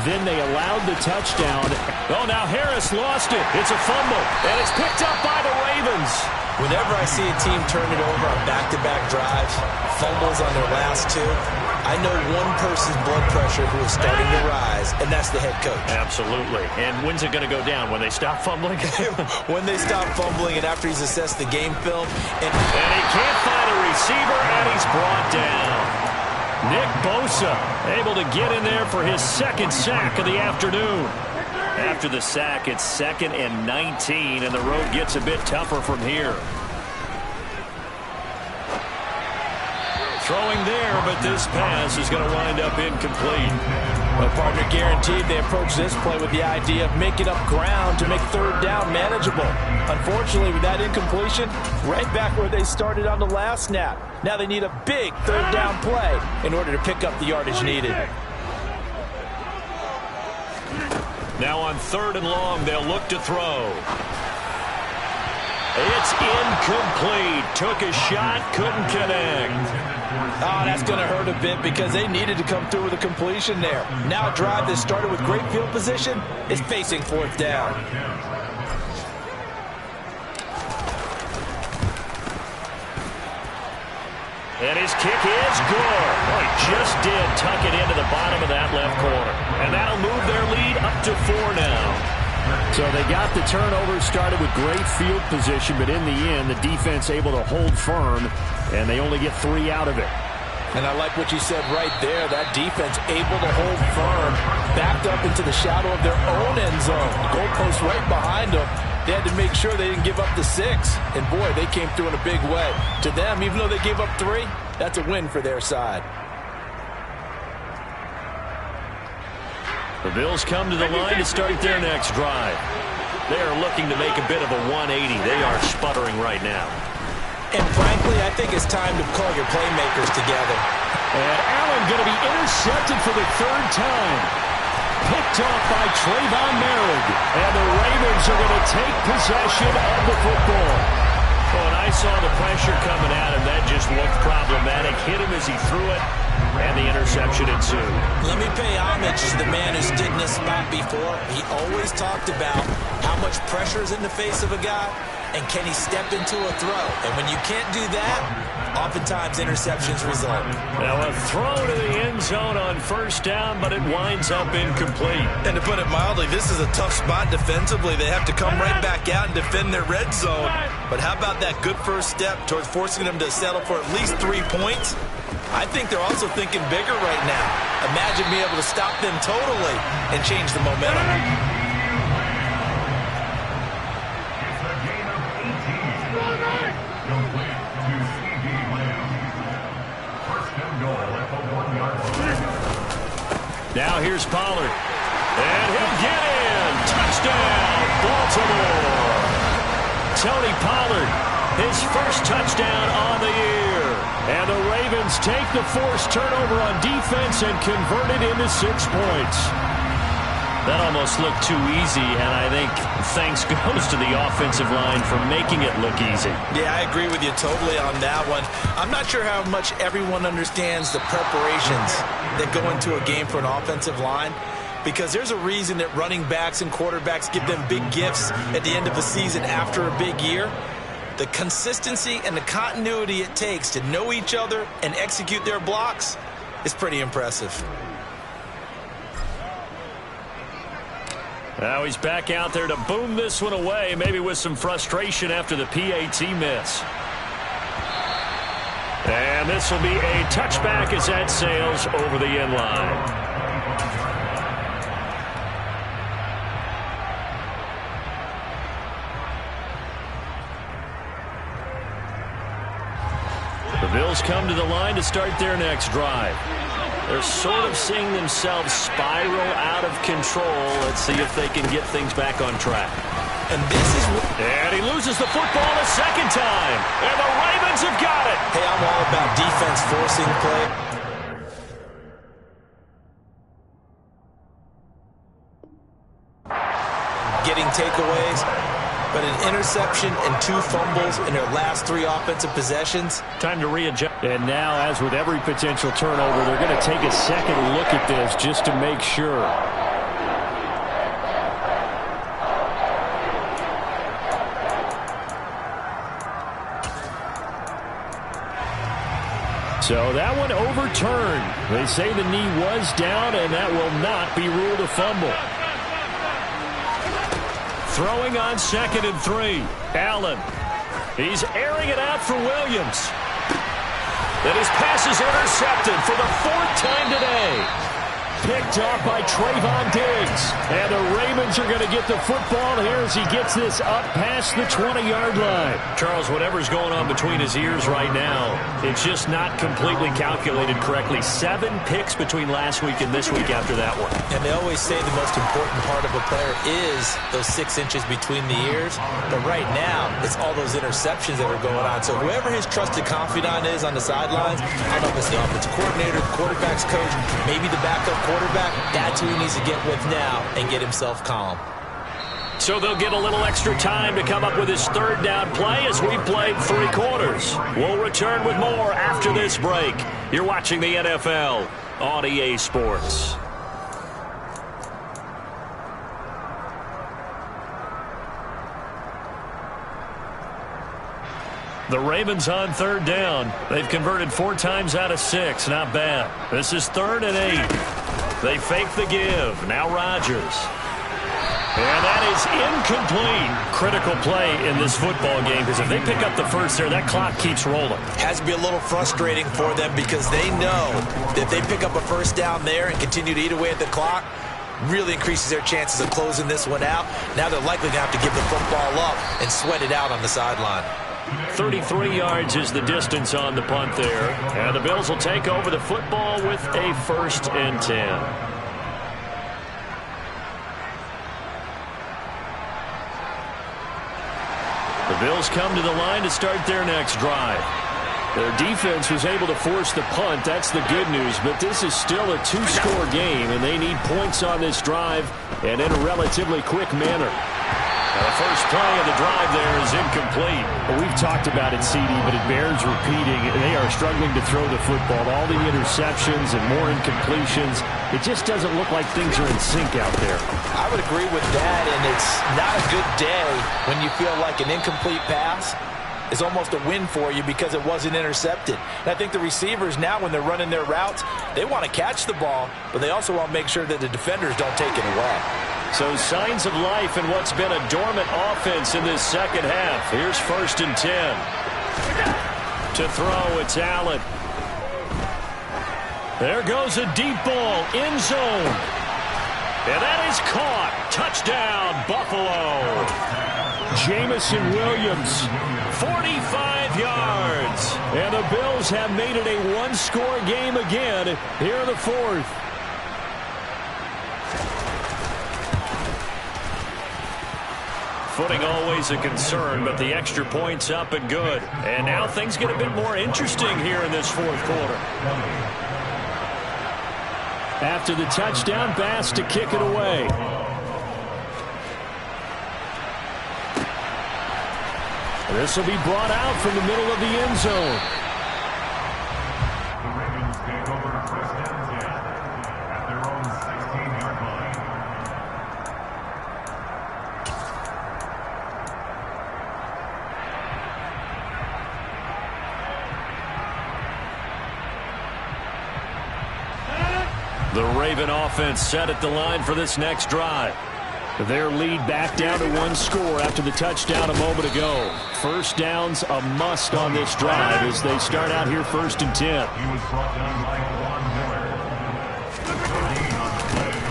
Then they allowed the touchdown. Oh, now Harris lost it. It's a fumble, and it's picked up by the Ravens. Whenever I see a team turn it over on back-to-back drives, fumbles on their last 2, I know one person's blood pressure who is starting to rise, and that's the head coach. Absolutely. And when's it going to go down? When they stop fumbling? When they stop fumbling and after he's assessed the game film. And he can't find a receiver, and he's brought down. Nick Bosa able to get in there for his 2nd sack of the afternoon. After the sack, it's 2nd and 19, and the road gets a bit tougher from here. Throwing there, but this pass is going to wind up incomplete. My partner guaranteed they approach this play with the idea of making up ground to make third down manageable. Unfortunately, with that incompletion, right back where they started on the last snap. Now they need a big third down play in order to pick up the yardage needed. Now on 3rd and long, they'll look to throw. It's incomplete. Took a shot, couldn't connect. Oh, that's going to hurt a bit because they needed to come through with a completion there. Now a drive that started with great field position is facing 4th down. And his kick is good. Oh, he just did tuck it into the bottom of that left corner. And that'll move their lead up to 4 now. So they got the turnover started with great field position, but in the end, the defense able to hold firm, and they only get 3 out of it. And I like what you said right there. That defense able to hold firm, backed up into the shadow of their own end zone. The goalpost right behind them. They had to make sure they didn't give up the 6. And, boy, they came through in a big way. To them, even though they gave up 3, that's a win for their side. The Bills come to the line to start their next drive. They are looking to make a bit of a 180. They are sputtering right now. And frankly, I think it's time to call your playmakers together. And Allen going to be intercepted for the 3rd time. Picked off by Trayvon Merrick. And the Ravens are going to take possession of the football. Oh, nice saw the pressure coming at him. That just looked problematic. Hit him as he threw it, and the interception ensued. Let me pay homage to the man who stood in this spot before. He always talked about how much pressure is in the face of a guy, and can he step into a throw. And when you can't do that, oftentimes interceptions result. Now a throw to the end zone on first down, but it winds up incomplete. And to put it mildly, this is a tough spot defensively. They have to come right back out and defend their red zone. But how about that good first step towards forcing them to settle for at least 3 points? I think they're also thinking bigger right now. Imagine being able to stop them totally and change the momentum. Now here's Pollard. And he'll get in. Touchdown, Baltimore. Tony Pollard, his first touchdown on the year. And the Ravens take the forced turnover on defense and convert it into 6 points. That almost looked too easy, and I think thanks goes to the offensive line for making it look easy. Yeah, I agree with you totally on that one. I'm not sure how much everyone understands the preparations that go into a game for an offensive line, because there's a reason that running backs and quarterbacks give them big gifts at the end of the season after a big year. The consistency and the continuity it takes to know each other and execute their blocks is pretty impressive. Now he's back out there to boom this one away, maybe with some frustration after the PAT miss. And this will be a touchback as that sails over the end line. The Bills come to the line to start their next drive. They're sort of seeing themselves spiral out of control. Let's see if they can get things back on track. And he loses the football a second time. And the Ravens have got it. Hey, I'm all about defense forcing play. Getting takeaways. But an interception and 2 fumbles in their last 3 offensive possessions. Time to readjust. And now, as with every potential turnover, they're going to take a second look at this just to make sure. So that one overturned. They say the knee was down, and that will not be ruled a fumble. Throwing on 2nd and 3. Allen. He's airing it out for Williams. And his pass is intercepted for the 4th time today. Picked off by Trayvon Diggs. And the Ravens are going to get the football here as he gets this up past the 20-yard line. Charles, whatever's going on between his ears right now, it's just not completely calculated correctly. 7 picks between last week and this week after that one. And they always say the most important part of a player is those 6 inches between the ears. But right now, it's all those interceptions that are going on. So whoever his trusted confidant is on the sidelines, I don't know if it's the offensive coordinator, the quarterback's coach, maybe the backup quarterback, that's who he needs to get with now and get himself calm. So they'll get a little extra time to come up with his 3rd down play as we played 3 quarters. We'll return with more after this break. You're watching the NFL on EA Sports. The Ravens on 3rd down. They've converted 4 times out of 6. Not bad. This is 3rd and 8. They fake the give. Now Rodgers. And that is incomplete. Critical play in this football game, because if they pick up the first there, that clock keeps rolling. Has to be a little frustrating for them because they know that if they pick up a first down there and continue to eat away at the clock, really increases their chances of closing this one out. Now they're likely to have to give the football up and sweat it out on the sideline. 33 yards is the distance on the punt there. And the Bills will take over the football with a 1st and 10. The Bills come to the line to start their next drive. Their defense was able to force the punt. That's the good news. But this is still a 2-score game, and they need points on this drive and in a relatively quick manner. Now the first play of the drive there is incomplete. Well, we've talked about it, CD, but it bears repeating. They are struggling to throw the football. All the interceptions and more incompletions. It just doesn't look like things are in sync out there. I would agree with that, and it's not a good day when you feel like an incomplete pass is almost a win for you because it wasn't intercepted. And I think the receivers now, when they're running their routes, they want to catch the ball, but they also want to make sure that the defenders don't take it away. So signs of life in what's been a dormant offense in this second half. Here's 1st and 10. To throw, it's Allen. There goes a deep ball, end zone. And that is caught. Touchdown, Buffalo. Jamison Williams, 45 yards. and the Bills have made it a one-score game again here in the fourth. Footing always a concern, but the extra point's up and good. And now things get a bit more interesting here in this fourth quarter. After the touchdown, Bass to kick it away. This will be brought out from the middle of the end zone. The Ravens take over 1st and 10 at their own 16-yard line. The Raven offense set at the line for this next drive. Their lead back down to one score after the touchdown a moment ago. First down's a must on this drive as they start out here 1st and 10. He was brought down by Von Miller.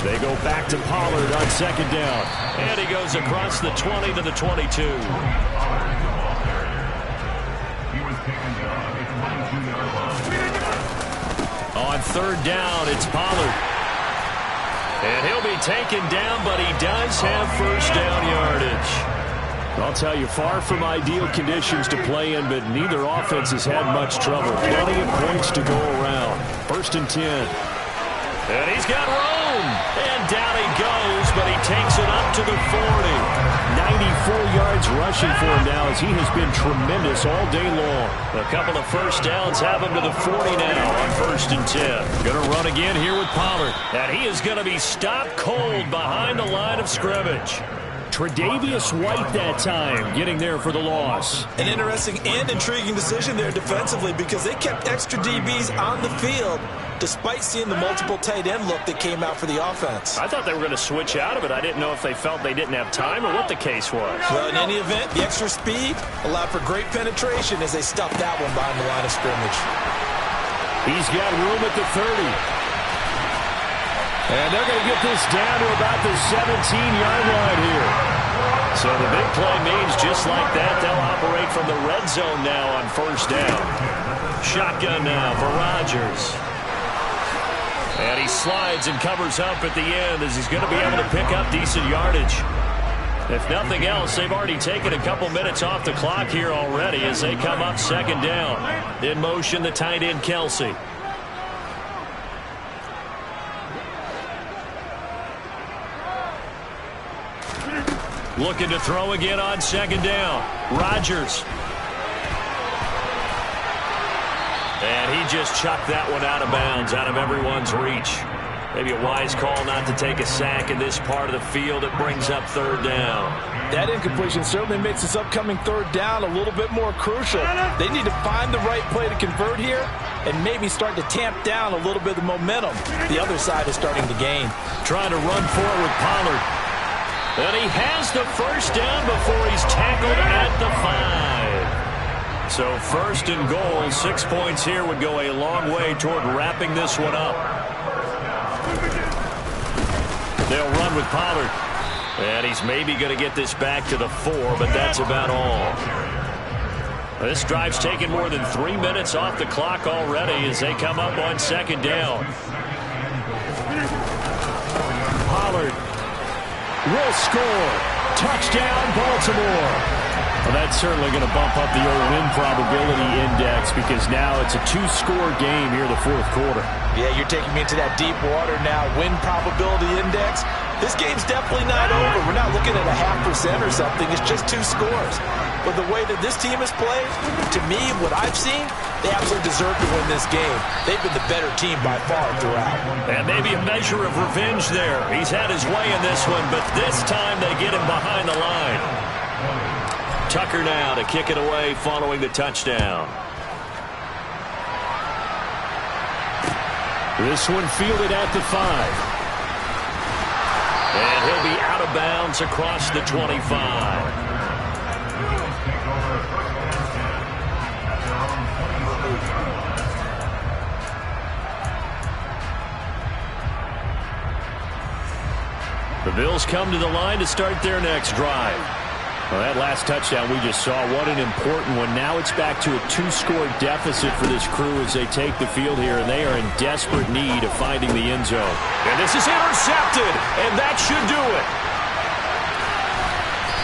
They go back to Pollard on 2nd down. And he goes across the 20 to the 22. He was taken down at the 22-yard line. On 3rd down, it's Pollard. And he'll be taken down, but he does have first down yardage. I'll tell you, far from ideal conditions to play in, but neither offense has had much trouble. Plenty of points to go around. 1st and 10. And he's got room. And down he goes, but he takes it up to the 40. 94 yards rushing for him now as he has been tremendous all day long. A couple of first downs have him to the 40 now on 1st and 10. Going to run again here with Pollard. And he is going to be stopped cold behind the line of scrimmage. Tre'Davious White that time getting there for the loss. An interesting and intriguing decision there defensively because they kept extra DBs on the field despite seeing the multiple tight end look that came out for the offense. I thought they were going to switch out of it. I didn't know if they felt they didn't have time or what the case was. Well, in any event, the extra speed allowed for great penetration as they stuffed that one behind the line of scrimmage. He's got room at the 30. And they're going to get this down to about the 17-yard line here. So the big play means just like that, they'll operate from the red zone now on 1st down. Shotgun now for Rodgers. And he slides and covers up at the end as he's going to be able to pick up decent yardage. If nothing else, they've already taken a couple minutes off the clock here already as they come up 2nd down. In motion, the tight end, Kelsey. Looking to throw again on 2nd down. Rodgers. And he just chucked that one out of bounds, out of everyone's reach. Maybe a wise call not to take a sack in this part of the field. It brings up 3rd down. That incompletion certainly makes this upcoming 3rd down a little bit more crucial. They need to find the right play to convert here and maybe start to tamp down a little bit of momentum. The other side is starting to gain. Trying to run forward with Pollard. And he has the first down before he's tackled at the 5. So 1st and goal, 6 points here would go a long way toward wrapping this one up. They'll run with Pollard. And he's maybe going to get this back to the 4, but that's about all. This drive's taken more than 3 minutes off the clock already as they come up on 2nd down. Pollard will score. Touchdown, Baltimore. Well, that's certainly going to bump up the old win probability index because now it's a 2-score game here in the fourth quarter. Yeah, you're taking me into that deep water now. Win probability index. This game's definitely not over. We're not looking at a 0.5% or something. It's just 2 scores. But the way that this team has played, to me, what I've seen, they absolutely deserve to win this game. They've been the better team by far throughout. And maybe a measure of revenge there. He's had his way in this one, but this time they get him behind the line. Tucker now to kick it away following the touchdown. This one fielded at the 5. And he'll be out of bounds across the 25. The Bills come to the line to start their next drive. Well, that last touchdown we just saw, what an important one. Now it's back to a 2-score deficit for this crew as they take the field here, and they are in desperate need of finding the end zone. And this is intercepted, and that should do it.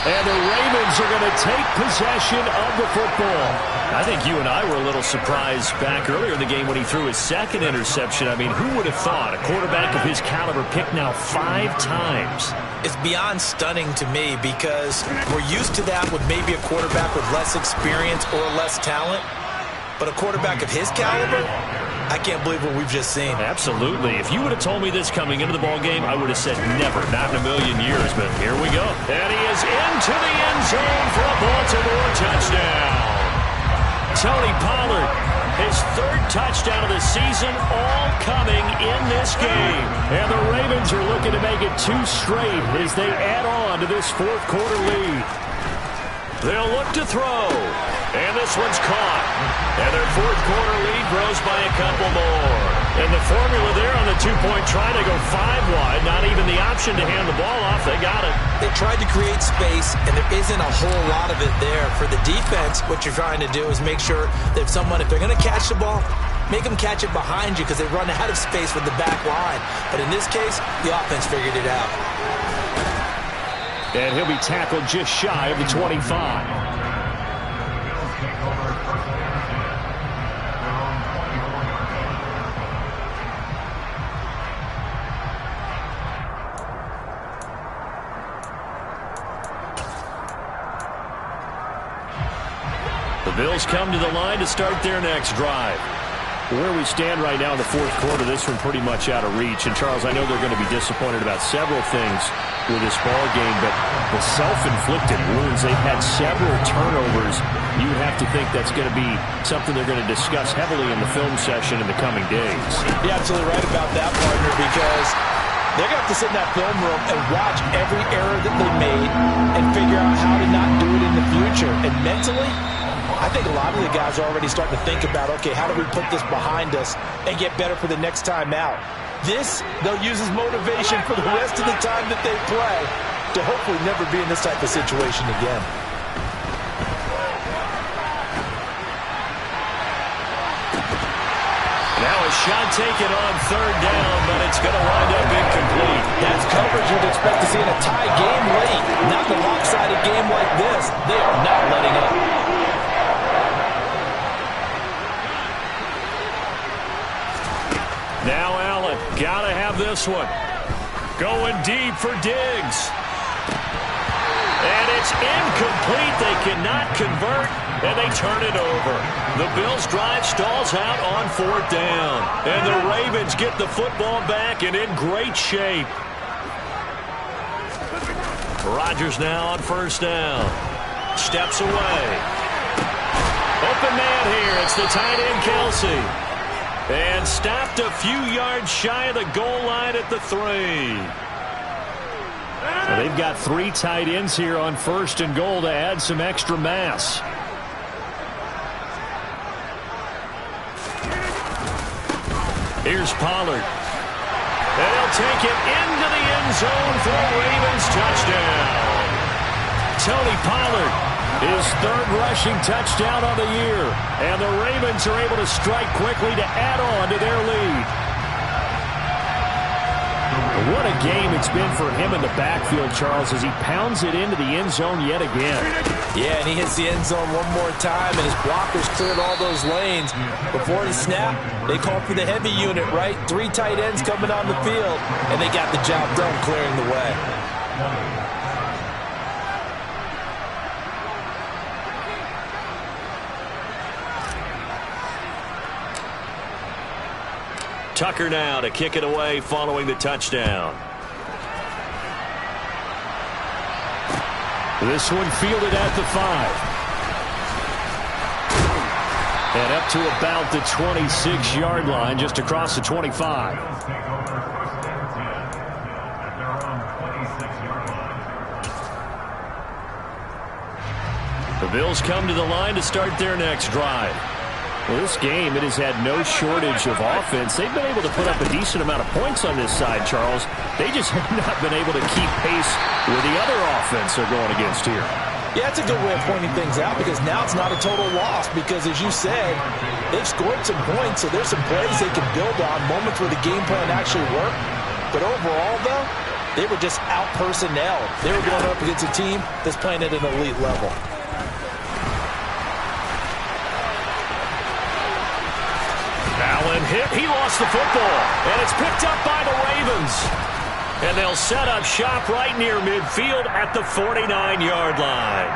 And the Ravens are going to take possession of the football. I think you and I were a little surprised back earlier in the game when he threw his second interception. I mean, who would have thought a quarterback of his caliber picked now 5 times? It's beyond stunning to me because we're used to that with maybe a quarterback with less experience or less talent. But a quarterback of his caliber, I can't believe what we've just seen. Absolutely. If you would have told me this coming into the ball game, I would have said never, not in a million years. But here we go. And he is into the end zone for a Baltimore touchdown. Tony Pollard, his 3rd touchdown of the season, all coming in this game. And the Ravens are looking to make it 2 straight as they add on to this fourth quarter lead. They'll look to throw. And this one's caught. And their fourth quarter lead grows by a couple more. And the formula there on the 2-point try to go 5 wide. Not even the option to hand the ball off. They got it. They tried to create space, and there isn't a whole lot of it there. For the defense, what you're trying to do is make sure that if they're going to catch the ball, make them catch it behind you because they run out of space with the back line. But in this case, the offense figured it out. And he'll be tackled just shy of the 25. The Bills come to the line to start their next drive. Where we stand right now in the fourth quarter, this one pretty much out of reach. And, Charles, I know they're going to be disappointed about several things with this ball game, but the self-inflicted wounds, they've had several turnovers. You would have to think that's going to be something they're going to discuss heavily in the film session in the coming days. You're absolutely right about that, partner, because they're going to have to sit in that film room and watch every error that they made and figure out how to not do it in the future. And mentally, I think a lot of the guys are already starting to think about, okay, how do we put this behind us and get better for the next time out? This, they'll use as motivation for the rest of the time that they play to hopefully never be in this type of situation again. Now a shot taken on 3rd down, but it's going to wind up incomplete. That's coverage you'd expect to see in a tie game late. Not in a lopsided game like this. They are not letting up. Now Allen, gotta have this one. Going deep for Diggs. And it's incomplete. They cannot convert, and they turn it over. The Bills' drive stalls out on 4th down. And the Ravens get the football back and in great shape. Rodgers now on 1st down. Steps away. Open man here. It's the tight end, Kelsey. And stopped a few yards shy of the goal line at the 3. Well, they've got 3 tight ends here on 1st and goal to add some extra mass. Here's Pollard. And he'll take it into the end zone for a Ravens touchdown. Tony Pollard. His 3rd rushing touchdown of the year. And the Ravens are able to strike quickly to add on to their lead. What a game it's been for him in the backfield, Charles, as he pounds it into the end zone yet again. Yeah, and he hits the end zone one more time, and his blockers cleared all those lanes. Before the snap, they called for the heavy unit, right? 3 tight ends coming on the field, and they got the job done clearing the way. Tucker now to kick it away following the touchdown. This one fielded at the 5. And up to about the 26-yard line, just across the 25. The Bills come to the line to start their next drive. Well, this game, it has had no shortage of offense. They've been able to put up a decent amount of points on this side, Charles. They just have not been able to keep pace with the other offense they're going against here. Yeah, it's a good way of pointing things out because now it's not a total loss because, as you said, they've scored some points, so there's some plays they can build on, moments where the game plan actually worked. But overall, though, they were just out-personnel. They were going up against a team that's playing at an elite level. Allen hit. He lost the football. And it's picked up by the Ravens. And they'll set up shop right near midfield at the 49-yard line.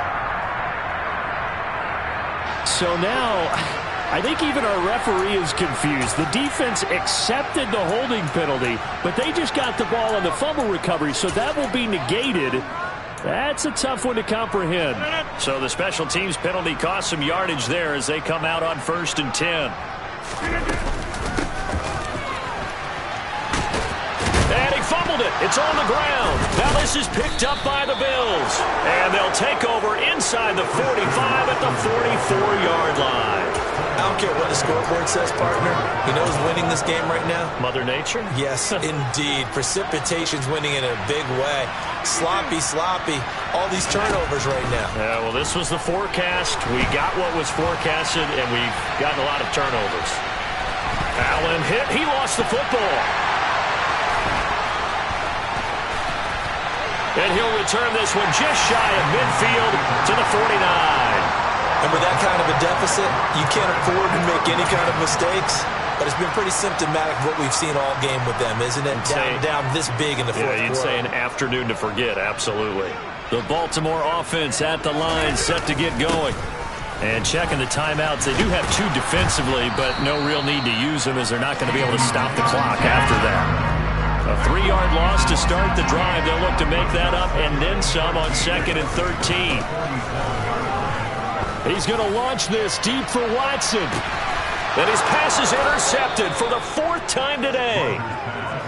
So now, I think even our referee is confused. The defense accepted the holding penalty, but they just got the ball on the fumble recovery, so that will be negated. That's a tough one to comprehend. So the special teams penalty cost some yardage there as they come out on 1st and 10. And he fumbled it. It's on the ground. Now this is picked up by the Bills. And they'll take over inside the 45 at the 44-yard line. I don't care what the scoreboard says, partner. You know who's winning this game right now? Mother Nature? Yes, indeed. Precipitation's winning in a big way. Sloppy. All these turnovers right now. Yeah, well, this was the forecast. We got what was forecasted, and we've gotten a lot of turnovers. Allen hit. He lost the football. And he'll return this one just shy of midfield to the 49. And with that kind of a deficit, you can't afford to make any kind of mistakes. But it's been pretty symptomatic of what we've seen all game with them, isn't it? Down this big in the fourth quarter. Yeah, you'd say an afternoon to forget, absolutely. The Baltimore offense at the line, set to get going. And checking the timeouts, they do have 2 defensively, but no real need to use them as they're not going to be able to stop the clock after that. A 3-yard loss to start the drive. They'll look to make that up and then some on 2nd and 13. He's going to launch this deep for Watson. And his pass is intercepted for the 4th time today.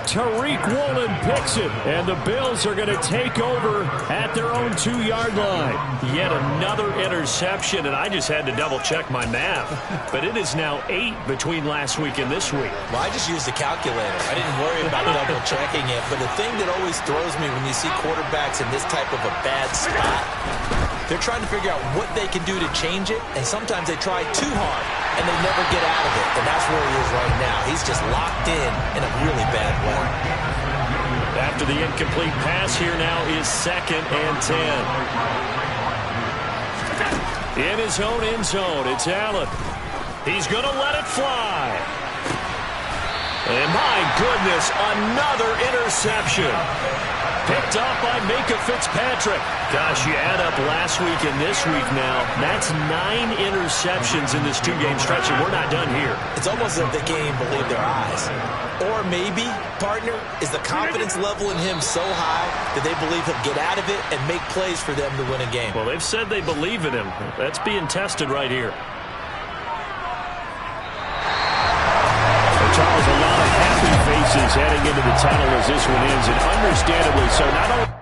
Tariq Woolen picks it, and the Bills are going to take over at their own 2-yard line. Yet another interception, and I just had to double-check my math. But it is now 8 between last week and this week. Well, I just used a calculator. I didn't worry about double-checking it. But the thing that always throws me when you see quarterbacks in this type of a bad spot, they're trying to figure out what they can do to change it, and sometimes they try too hard, and they never get out of it. And that's where he is right now. He's just locked in a really bad way. After the incomplete pass, here now is 2nd and 10. In his own end zone, it's Allen. He's going to let it fly. And my goodness, another interception. Picked up by Minkah Fitzpatrick. Gosh, you add up last week and this week now. That's 9 interceptions in this 2-game stretch, and we're not done here. It's almost as if they can't even believe their eyes. Or maybe, partner, is the confidence level in him so high that they believe he'll get out of it and make plays for them to win a game. Well, they've said they believe in him. That's being tested right here. Charles, a lot of happy faces heading into the tunnel as this one ends, and understandably so. Not only